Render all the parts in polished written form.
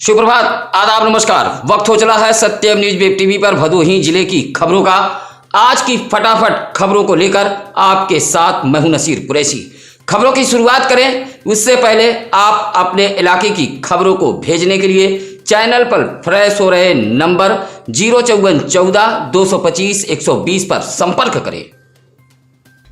सुप्रभात, आदाब, नमस्कार। वक्त हो चला है सत्यम न्यूज वेब टीवी पर भदोही जिले की खबरों का। आज की फटाफट खबरों को लेकर आपके साथ मैं हूं नसीर कुरैशी। खबरों की शुरुआत करें उससे पहले आप अपने इलाके की खबरों को भेजने के लिए चैनल पर फ्रेश हो रहे नंबर 05414 225 120 पर संपर्क करें।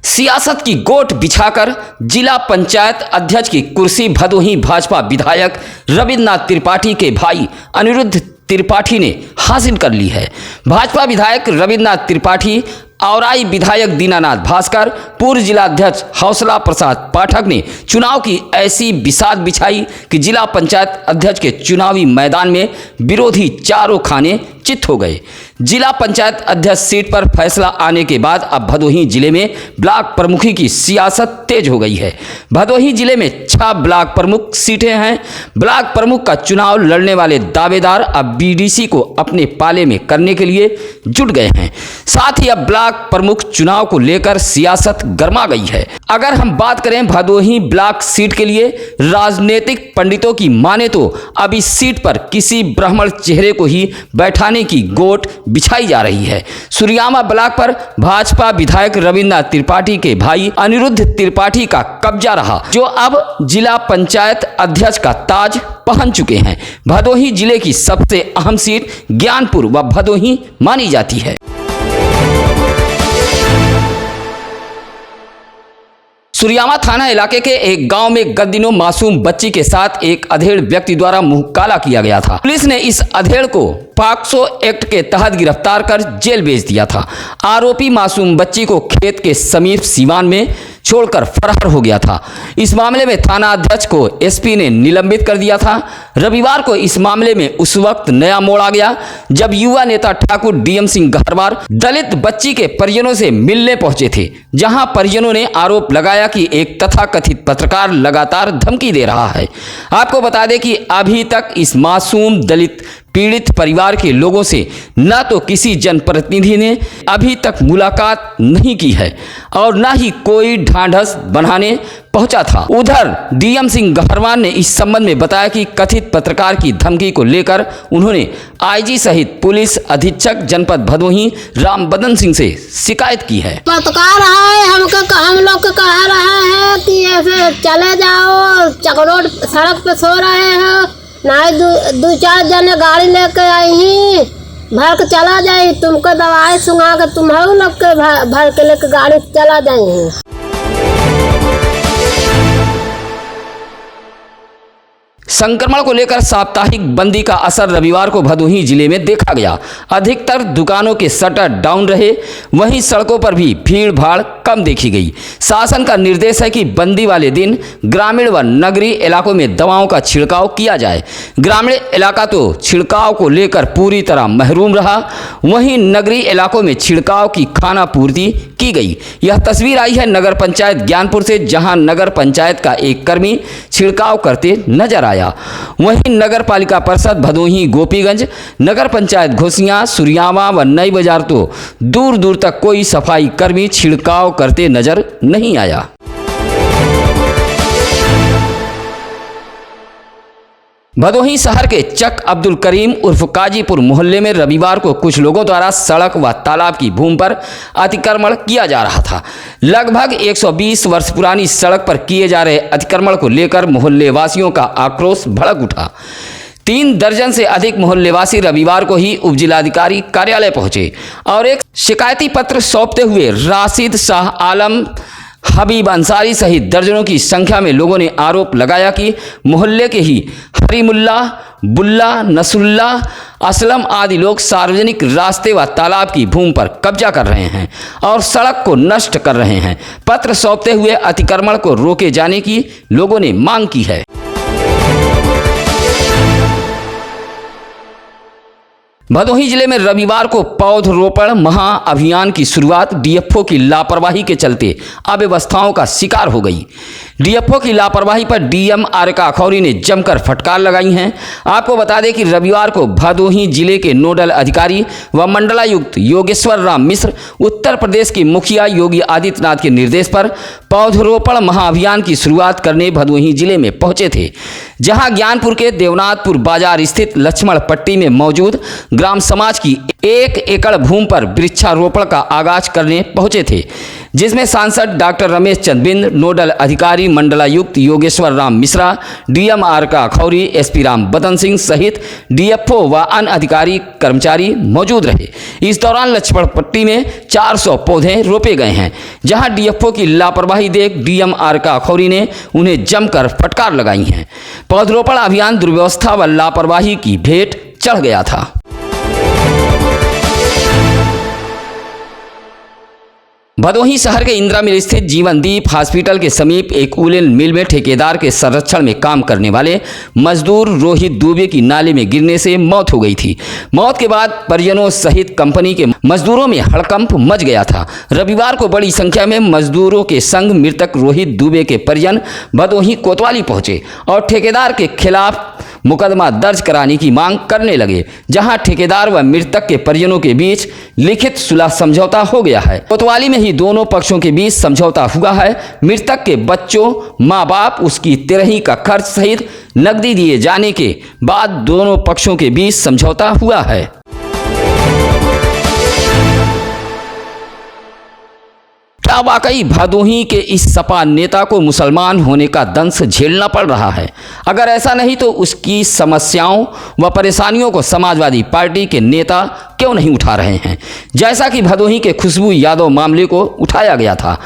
सियासत की गोट बिछाकर जिला पंचायत अध्यक्ष की कुर्सी भदोही भाजपा विधायक रविन्द्रनाथ त्रिपाठी के भाई अनिरुद्ध त्रिपाठी ने हासिल कर ली है। भाजपा विधायक रविन्द्रनाथ त्रिपाठी, औराई विधायक दीनानाथ भास्कर, पूर्व जिलाध्यक्ष हौसला प्रसाद पाठक ने चुनाव की ऐसी बिसात बिछाई कि जिला पंचायत अध्यक्ष के चुनावी मैदान में विरोधी चारों खाने चित हो गए। जिला पंचायत अध्यक्ष सीट पर फैसला आने के बाद अब भदोही जिले में ब्लॉक प्रमुखी की सियासत तेज हो गई है। भदोही जिले में 6 ब्लॉक प्रमुख सीटें हैं। ब्लॉक प्रमुख का चुनाव लड़ने वाले दावेदार अब बीडीसी को अपने पाले में करने के लिए जुट गए हैं। साथ ही अब ब्लॉक प्रमुख चुनाव को लेकर सियासत गर्मा गई है। अगर हम बात करें भदोही ब्लॉक सीट के लिए, राजनीतिक पंडितों की माने तो अब इस सीट पर किसी ब्राह्मण चेहरे को ही बैठाने की गोट बिछाई जा रही है। सुरियामा ब्लॉक पर भाजपा विधायक रविन्द्रनाथ त्रिपाठी के भाई अनिरुद्ध त्रिपाठी का कब्जा रहा, जो अब जिला पंचायत अध्यक्ष का ताज पहन चुके हैं। भदोही जिले की सबसे अहम सीट ज्ञानपुर व भदोही मानी जाती है। सुरियामा थाना इलाके के एक गांव में गत दिनों मासूम बच्ची के साथ एक अधेड़ व्यक्ति द्वारा मुंह काला किया गया था। पुलिस ने इस अधेड़ को पॉक्सो एक्ट के तहत गिरफ्तार कर जेल भेज दिया था। आरोपी मासूम बच्ची को खेत के समीप सीवान में छोड़कर फरार हो गया था। इस मामले में थाना अध्यक्ष को एसपी ने निलंबित कर दिया था। रविवार को इस मामले में उस वक्त नया मोड़ आ गया जब युवा नेता ठाकुर डीएम सिंह गहरवार दलित बच्ची के परिजनों से मिलने पहुंचे थे, जहां परिजनों ने आरोप लगाया कि एक तथाकथित पत्रकार लगातार धमकी दे रहा है। आपको बता दें कि अभी तक इस मासूम दलित पीड़ित परिवार के लोगों से न तो किसी जनप्रतिनिधि ने अभी तक मुलाकात नहीं की है और न ही कोई ढांढस बनाने पहुंचा था। उधर डीएम सिंह गहरवार ने इस संबंध में बताया कि कथित पत्रकार की धमकी को लेकर उन्होंने आईजी सहित पुलिस अधीक्षक जनपद भदोही रामबदन सिंह से शिकायत की है। पत्रकार है हम लोग को कह रहा है कि ऐसे चले जाओ, चकरोड सड़क पे सो रहे हैं, नहीं दो चार जने गाड़ी लेके आई ही भर के चला जाए, तुमको दवाई सुंगा के तुम्हारे लोग के भर के लेके गाड़ी चला जाए। संक्रमण को लेकर साप्ताहिक बंदी का असर रविवार को भदोही जिले में देखा गया। अधिकतर दुकानों के शटर डाउन रहे, वहीं सड़कों पर भी भीड़ भाड़ कम देखी गई। शासन का निर्देश है कि बंदी वाले दिन ग्रामीण व नगरीय इलाकों में दवाओं का छिड़काव किया जाए। ग्रामीण इलाका तो छिड़काव को लेकर पूरी तरह महरूम रहा, वहीं नगरीय इलाकों में छिड़काव की खाना पूर्ति की गई। यह तस्वीर आई है नगर पंचायत ज्ञानपुर से, जहां नगर पंचायत का एक कर्मी छिड़काव करते नजर आया। वहीं नगर पालिका परिषद भदोही, गोपीगंज, नगर पंचायत घोसियां, सुरियामा व नई बाजार तो दूर दूर तक कोई सफाई कर्मी छिड़काव करते नजर नहीं आया। भदोही शहर के चक अब्दुल करीम उर्फ काजीपुर मोहल्ले में रविवार को कुछ लोगों द्वारा सड़क व तालाब की भूमि पर अतिक्रमण किया जा रहा था। लगभग 120 वर्ष पुरानी सड़क पर किए जा रहे अतिक्रमण को लेकर मोहल्ले वासियों का आक्रोश भड़क उठा। 3 दर्जन से अधिक मोहल्लेवासी रविवार को ही उपजिलाधिकारी कार्यालय पहुंचे और एक शिकायती पत्र सौंपते हुए राशिद शाह आलम, हबीब अंसारी सहित दर्जनों की संख्या में लोगों ने आरोप लगाया कि मोहल्ले के ही हरीमुल्ला, बुल्ला, नसरुल्ला, असलम आदि लोग सार्वजनिक रास्ते व तालाब की भूमि पर कब्जा कर रहे हैं और सड़क को नष्ट कर रहे हैं। पत्र सौंपते हुए अतिक्रमण को रोके जाने की लोगों ने मांग की है। भदोही जिले में रविवार को पौधरोपण महाअभियान की शुरुआत डीएफओ की लापरवाही के चलते अव्यवस्थाओं का शिकार हो गई। डीएफओ की लापरवाही पर डीएम आरका अखौरी ने जमकर फटकार लगाई हैं। आपको बता दें कि रविवार को भदोही जिले के नोडल अधिकारी व मंडलायुक्त योगेश्वर राम मिश्र उत्तर प्रदेश के मुखिया योगी आदित्यनाथ के निर्देश पर पौधरोपण महाअभियान की शुरुआत करने भदोही जिले में पहुंचे थे, जहां ज्ञानपुर के देवनाथपुर बाजार स्थित लक्ष्मण पट्टी में मौजूद ग्राम समाज की 1 एकड़ भूमि पर वृक्षारोपण का आगाज करने पहुंचे थे, जिसमें सांसद डॉक्टर रमेश चंद बिंद, नोडल अधिकारी मंडलायुक्त योगेश्वर राम मिश्रा, डीएम आरका अखौरी, एसपी राम बदन सिंह सहित डीएफओ व अन्य अधिकारी कर्मचारी मौजूद रहे। इस दौरान लक्ष्मण पट्टी में 400 पौधे रोपे गए हैं, जहां डीएफओ की लापरवाही देख डीएम आरका अखौरी ने उन्हें जमकर फटकार लगाई हैं। पौधरोपण अभियान दुर्व्यवस्था व लापरवाही की भेंट चढ़ गया था। भदोही शहर के इंदिरा मिल स्थित जीवनदीप हॉस्पिटल के समीप एक उलेन मिल में ठेकेदार के संरक्षण में काम करने वाले मजदूर रोहित दुबे की नाले में गिरने से मौत हो गई थी। मौत के बाद परिजनों सहित कंपनी के मजदूरों में हड़कंप मच गया था। रविवार को बड़ी संख्या में मजदूरों के संग मृतक रोहित दुबे के परिजन भदोही कोतवाली पहुंचे और ठेकेदार के खिलाफ मुकदमा दर्ज कराने की मांग करने लगे, जहां ठेकेदार व मृतक के परिजनों के बीच लिखित सुलह समझौता हो गया है। कोतवाली में ही दोनों पक्षों के बीच समझौता हुआ है। मृतक के बच्चों, माँ बाप, उसकी तिरही का खर्च सहित नकदी दिए जाने के बाद दोनों पक्षों के बीच समझौता हुआ है। क्या वाकई भदोही के इस सपा नेता को मुसलमान होने का दंश झेलना पड़ रहा है? अगर ऐसा नहीं तो उसकी समस्याओं व परेशानियों को समाजवादी पार्टी के नेता क्यों नहीं उठा रहे हैं, जैसा कि भदोही के खुशबू यादव मामले को उठाया गया था।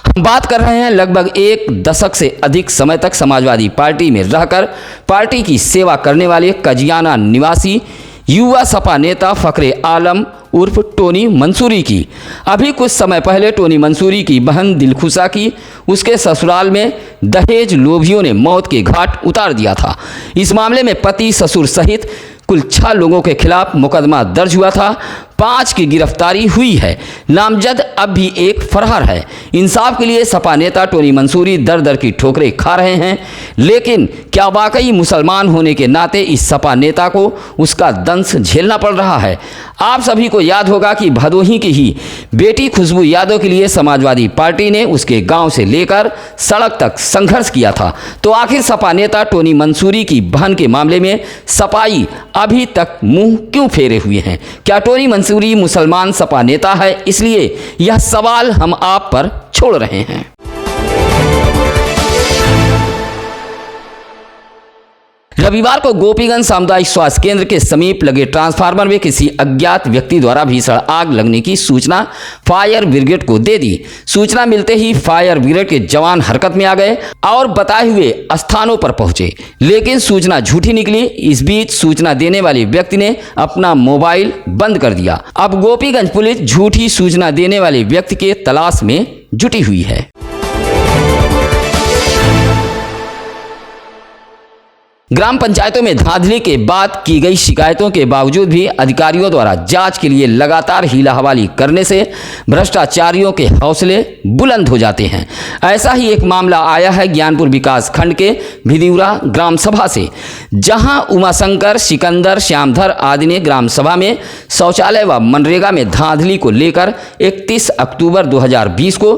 हम बात कर रहे हैं लगभग 1 दशक से अधिक समय तक समाजवादी पार्टी में रहकर पार्टी की सेवा करने वाले कजियाना निवासी युवा सपा नेता फखरे आलम उर्फ टोनी मंसूरी की। अभी कुछ समय पहले टोनी मंसूरी की बहन दिलखुशा की उसके ससुराल में दहेज लोभियों ने मौत के घाट उतार दिया था। इस मामले में पति, ससुर सहित कुल 6 लोगों के खिलाफ मुकदमा दर्ज हुआ था। 5 की गिरफ्तारी हुई है। नामजद अब भी एक फरार है। इंसाफ के लिए सपा नेता टोनी मंसूरी दर दर की ठोकरें खा रहे हैं, लेकिन क्या वाकई मुसलमान होने के नाते इस सपा नेता को उसका दंश झेलना पड़ रहा है? आप सभी को याद होगा कि भदोही की ही बेटी खुशबू यादव के लिए समाजवादी पार्टी ने उसके गांव से लेकर सड़क तक संघर्ष किया था। तो आखिर सपा नेता टोनी मंसूरी की बहन के मामले में सपाई अभी तक मुंह क्यों फेरे हुए हैं? क्या टोनी मंसूरी मुसलमान सपा नेता है? इसलिए यह सवाल हम आप पर छोड़ रहे हैं। रविवार को गोपीगंज सामुदायिक स्वास्थ्य केंद्र के समीप लगे ट्रांसफार्मर में किसी अज्ञात व्यक्ति द्वारा भीषण आग लगने की सूचना फायर ब्रिगेड को दे दी। सूचना मिलते ही फायर ब्रिगेड के जवान हरकत में आ गए और बताए हुए स्थानों पर पहुंचे, लेकिन सूचना झूठी निकली। इस बीच सूचना देने वाले व्यक्ति ने अपना मोबाइल बंद कर दिया। अब गोपीगंज पुलिस झूठी सूचना देने वाले व्यक्ति के तलाश में जुटी हुई है। ग्राम पंचायतों में धांधली के बाद की गई शिकायतों के बावजूद भी अधिकारियों द्वारा जांच के लिए लगातार हीला हवाली करने से भ्रष्टाचारियों के हौसले बुलंद हो जाते हैं। ऐसा ही एक मामला आया है ज्ञानपुर विकास खंड के भिदिउरा ग्राम सभा से, जहां उमाशंकर, सिकंदर, श्यामधर आदि ने ग्राम सभा में शौचालय व मनरेगा में धांधली को लेकर 31 अक्टूबर 2020 को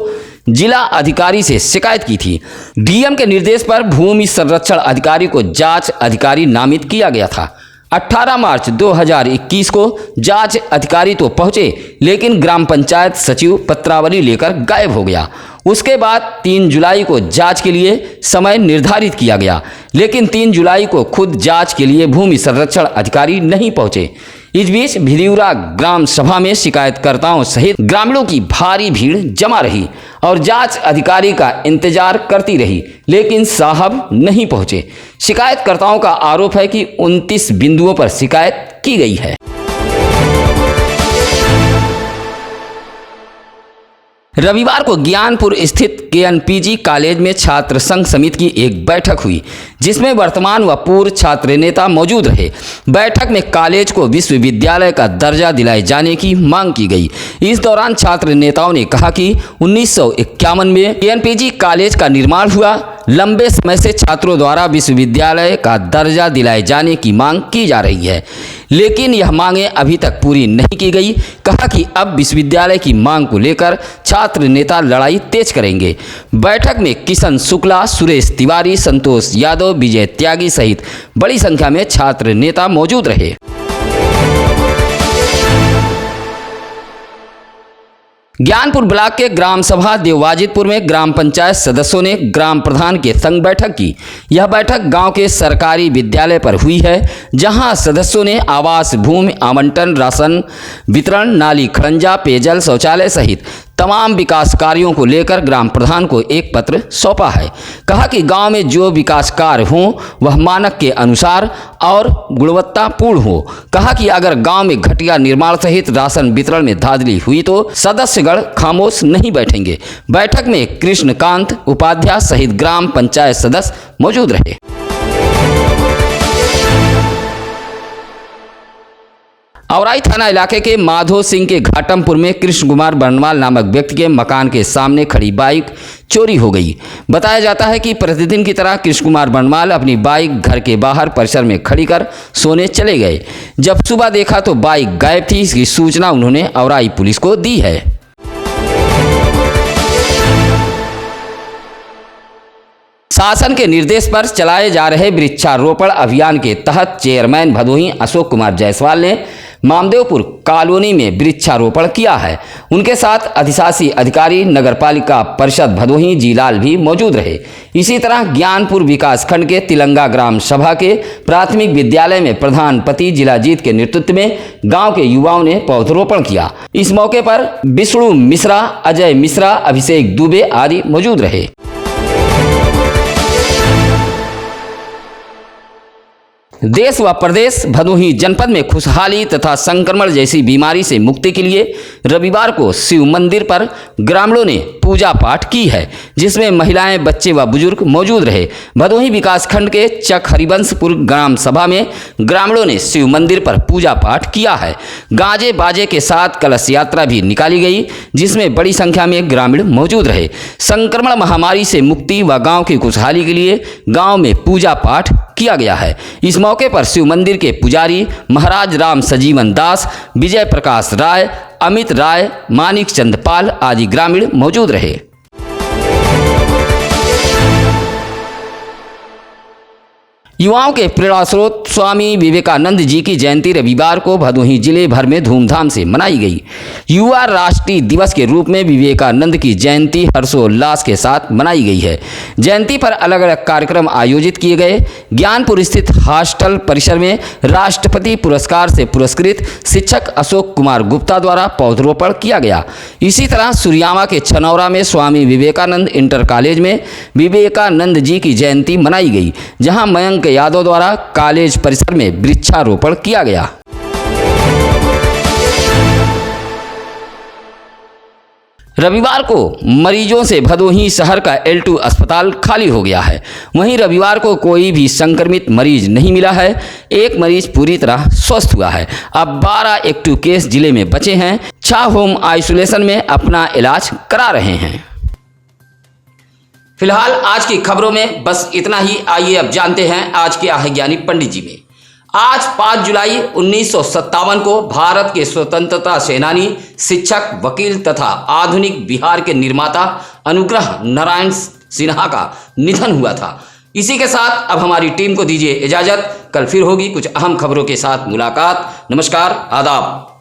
जिला अधिकारी से शिकायत की थी। डीएम के निर्देश पर भूमि संरक्षण अधिकारी को जांच अधिकारी नामित किया गया था। 18 मार्च 2021 को जांच अधिकारी तो पहुंचे, लेकिन ग्राम पंचायत सचिव पत्रावली लेकर गायब हो गया। उसके बाद 3 जुलाई को जांच के लिए समय निर्धारित किया गया, लेकिन 3 जुलाई को खुद जांच के लिए भूमि संरक्षण अधिकारी नहीं पहुंचे। इस बीच भिदिउरा ग्राम सभा में शिकायतकर्ताओं सहित ग्रामीणों की भारी भीड़ जमा रही और जांच अधिकारी का इंतजार करती रही, लेकिन साहब नहीं पहुंचे। शिकायतकर्ताओं का आरोप है कि 29 बिंदुओं पर शिकायत की गई है। रविवार को ज्ञानपुर स्थित केएनपीजी कॉलेज में छात्र संघ समिति की एक बैठक हुई, जिसमें वर्तमान व पूर्व छात्र नेता मौजूद रहे। बैठक में कॉलेज को विश्वविद्यालय का दर्जा दिलाए जाने की मांग की गई। इस दौरान छात्र नेताओं ने कहा कि 1951 में केएनपीजी कॉलेज का निर्माण हुआ, लंबे समय से छात्रों द्वारा विश्वविद्यालय का दर्जा दिलाए जाने की मांग की जा रही है, लेकिन यह मांगें अभी तक पूरी नहीं की गई। कहा कि अब विश्वविद्यालय की मांग को लेकर छात्र नेता लड़ाई तेज करेंगे। बैठक में किशन शुक्ला, सुरेश तिवारी, संतोष यादव, विजय त्यागी सहित बड़ी संख्या में छात्र नेता मौजूद रहे। ज्ञानपुर ब्लॉक के ग्राम सभा देववाजितपुर में ग्राम पंचायत सदस्यों ने ग्राम प्रधान के संग बैठक की। यह बैठक गांव के सरकारी विद्यालय पर हुई है, जहां सदस्यों ने आवास, भूमि आवंटन, राशन वितरण, नाली खड़ंजा, पेयजल, शौचालय सहित तमाम विकास कार्यों को लेकर ग्राम प्रधान को एक पत्र सौंपा है। कहा कि गांव में जो विकास कार्य हों वह मानक के अनुसार और गुणवत्तापूर्ण हो। कहा कि अगर गांव में घटिया निर्माण सहित राशन वितरण में धांधली हुई तो सदस्यगण खामोश नहीं बैठेंगे। बैठक में कृष्णकांत उपाध्याय सहित ग्राम पंचायत सदस्य मौजूद रहे। औराई थाना इलाके के माधो सिंह के घाटमपुर में कृष्ण कुमार बर्नवाल नामक व्यक्ति के मकान के सामने खड़ी बाइक चोरी हो गई। बताया जाता है कि प्रतिदिन की तरह कृष्ण कुमार बर्नवाल अपनी बाइक घर के बाहर परिसर में खड़ी कर सोने चले गए। जब सुबह देखा तो बाइक गायब थी। इसकी सूचना उन्होंने औराई पुलिस को दी है। शासन के निर्देश पर चलाए जा रहे वृक्षारोपण अभियान के तहत चेयरमैन भदोही अशोक कुमार जायसवाल ने मामदेवपुर कॉलोनी में वृक्षारोपण किया है। उनके साथ अधिशासी अधिकारी नगरपालिका परिषद भदोही जीलाल भी मौजूद रहे। इसी तरह ज्ञानपुर विकास खंड के तिलंगा ग्राम सभा के प्राथमिक विद्यालय में प्रधान पति जिलाजीत के नेतृत्व में गांव के युवाओं ने पौधरोपण किया। इस मौके पर विष्णु मिश्रा, अजय मिश्रा, अभिषेक दुबे आदि मौजूद रहे। देश व प्रदेश भदोही जनपद में खुशहाली तथा संक्रमण जैसी बीमारी से मुक्ति के लिए रविवार को शिव मंदिर पर ग्रामीणों ने पूजा पाठ की है, जिसमें महिलाएं, बच्चे व बुजुर्ग मौजूद रहे। भदोही विकास खंड के चक हरिवंशपुर ग्राम सभा में ग्रामीणों ने शिव मंदिर पर पूजा पाठ किया है। गाजे बाजे के साथ कलश यात्रा भी निकाली गई, जिसमें बड़ी संख्या में ग्रामीण मौजूद रहे। संक्रमण महामारी से मुक्ति व गाँव की खुशहाली के लिए गाँव में पूजा पाठ किया गया है। इस मौके पर शिव मंदिर के पुजारी महाराज राम सजीवन दास, विजय प्रकाश राय, अमित राय, मानिक चंदपाल आदि ग्रामीण मौजूद रहे। युवाओं के प्रेरणा स्रोत स्वामी विवेकानंद जी की जयंती रविवार को भदोही जिले भर में धूमधाम से मनाई गई। युवा राष्ट्रीय दिवस के रूप में विवेकानंद की जयंती हर्षोल्लास के साथ मनाई गई है। जयंती पर अलग अलग कार्यक्रम आयोजित किए गए। ज्ञानपुर स्थित हॉस्टल परिसर में राष्ट्रपति पुरस्कार से पुरस्कृत शिक्षक अशोक कुमार गुप्ता द्वारा पौधरोपण किया गया। इसी तरह सुरियामा के छनौरा में स्वामी विवेकानंद इंटर कॉलेज में विवेकानंद जी की जयंती मनाई गई, जहां मयंक यादव द्वारा कॉलेज परिसर में वृक्षारोपण किया गया। रविवार को मरीजों से भदोही शहर का L2 अस्पताल खाली हो गया है। वहीं रविवार को कोई भी संक्रमित मरीज नहीं मिला है। एक मरीज पूरी तरह स्वस्थ हुआ है। अब 12 एक्टिव केस जिले में बचे हैं। 6 होम आइसोलेशन में अपना इलाज करा रहे हैं। फिलहाल आज की खबरों में बस इतना ही। आइए अब जानते हैं आज क्या है ज्ञानी पंडित जी में। आज 5 जुलाई 1957 को भारत के स्वतंत्रता सेनानी, शिक्षक, वकील तथा आधुनिक बिहार के निर्माता अनुग्रह नारायण सिन्हा का निधन हुआ था। इसी के साथ अब हमारी टीम को दीजिए इजाजत। कल फिर होगी कुछ अहम खबरों के साथ मुलाकात। नमस्कार, आदाब।